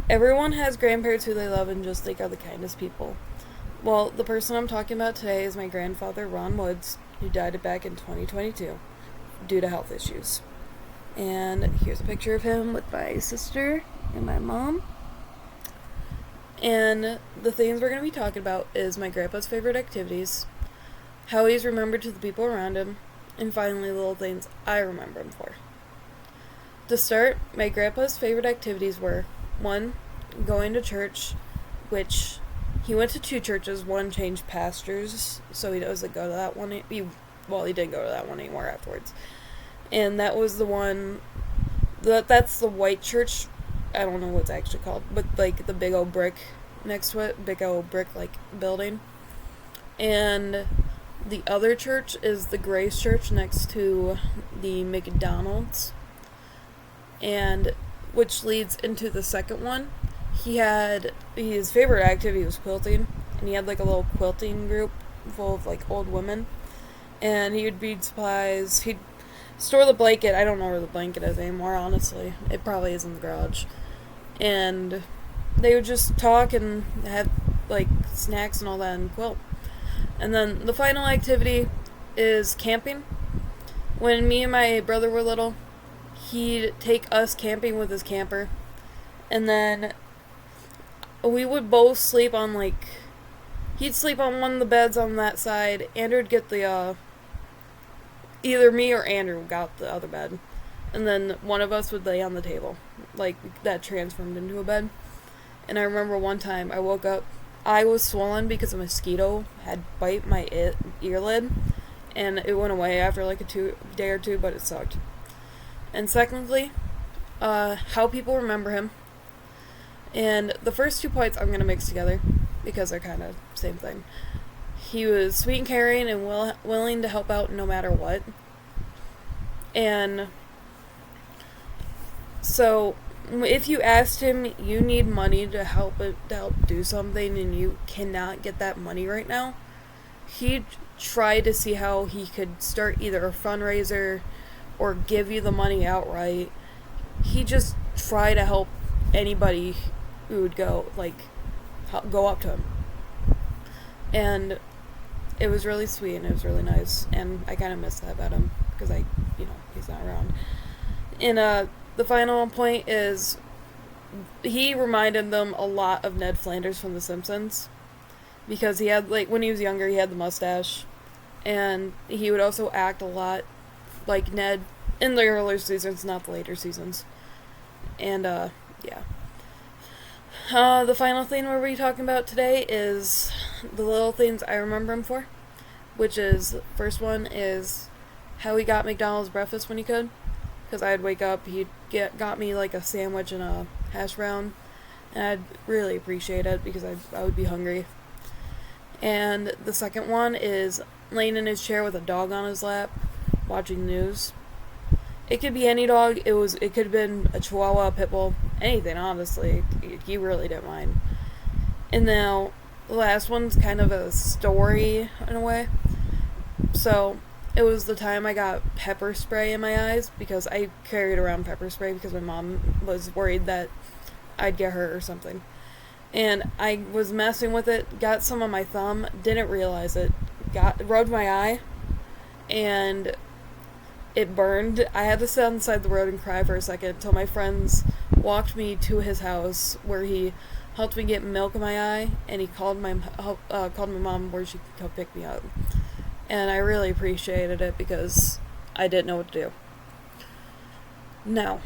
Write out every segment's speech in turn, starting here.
Everyone has grandparents who they love and just think are the kindest people. Well, the person I'm talking about today is my grandfather, Ron Woods, who died back in 2022 due to health issues. And here's a picture of him with my sister and my mom. And the things we're going to be talking about is my grandpa's favorite activities, how he's remembered to the people around him, and finally, little things I remember him for. To start, my grandpa's favorite activities were 1. Going to church, which he went to 2 churches. One changed pastors, so he doesn't go to that one. He didn't go to that one anymore afterwards. And that was the one, that's the white church. I don't know what it's actually called, but like the big old brick next to it, big old brick like building. And the other church is the Grace Church next to the McDonald's, and which leads into the second one. He had his favorite activity was quilting, and he had like a little quilting group full of like old women, and he would read supplies. He'd store the blanket. I don't know where the blanket is anymore, honestly. It probably is in the garage. And they would just talk and have like snacks and all that and quilt. And then the final activity is camping. When me and my brother were little, he'd take us camping with his camper, and then we would both sleep on he'd sleep on one of the beds on that side. Andrew would get the either me or Andrew got the other bed, and then one of us would lay on the table, like that transformed into a bed. And I remember one time I woke up, I was swollen because a mosquito had bite my earlid, and it went away after like a day or two, but it sucked. And secondly, how people remember him. And the first 2 points I'm going to mix together because they're kind of same thing. He was sweet and caring and willing to help out no matter what. And so if you asked him, you need money to help do something, and you cannot get that money right now, he'd try to see how he could start either a fundraiser or give you the money outright. He just try to help anybody who would go up to him. And it was really sweet and it was really nice, and I kind of miss that about him because he's not around. And the final point is he reminded them a lot of Ned Flanders from The Simpsons, because he had when he was younger he had the mustache, and he would also act a lot like Ned in the earlier seasons, not the later seasons. And yeah. The final thing we'll be talking about today is the little things I remember him for, which is, first one is how he got McDonald's breakfast when he could, because I'd wake up, he'd got me like a sandwich and a hash brown, and I'd really appreciate it because I would be hungry. And the second one is laying in his chair with a dog on his lap, watching the news. It could be any dog. It could have been a Chihuahua, a pit bull, anything, honestly. He really didn't mind. And now, the last one's kind of a story, in a way. So, it was the time I got pepper spray in my eyes, because I carried around pepper spray because my mom was worried that I'd get hurt or something. And I was messing with it, got some on my thumb, didn't realize it, rubbed my eye, and it burned. I had to sit on the side of the road and cry for a second until my friends walked me to his house, where he helped me get milk in my eye, and he called my mom where she could come pick me up. And I really appreciated it because I didn't know what to do. Now,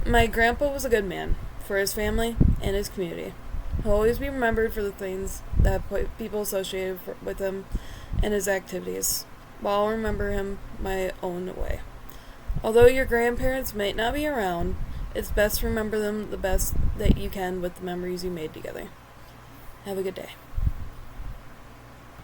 my grandpa was a good man for his family and his community. He'll always be remembered for the things that people associated with him and his activities, while I'll remember him my own way. Although your grandparents might not be around, it's best to remember them the best that you can with the memories you made together. Have a good day.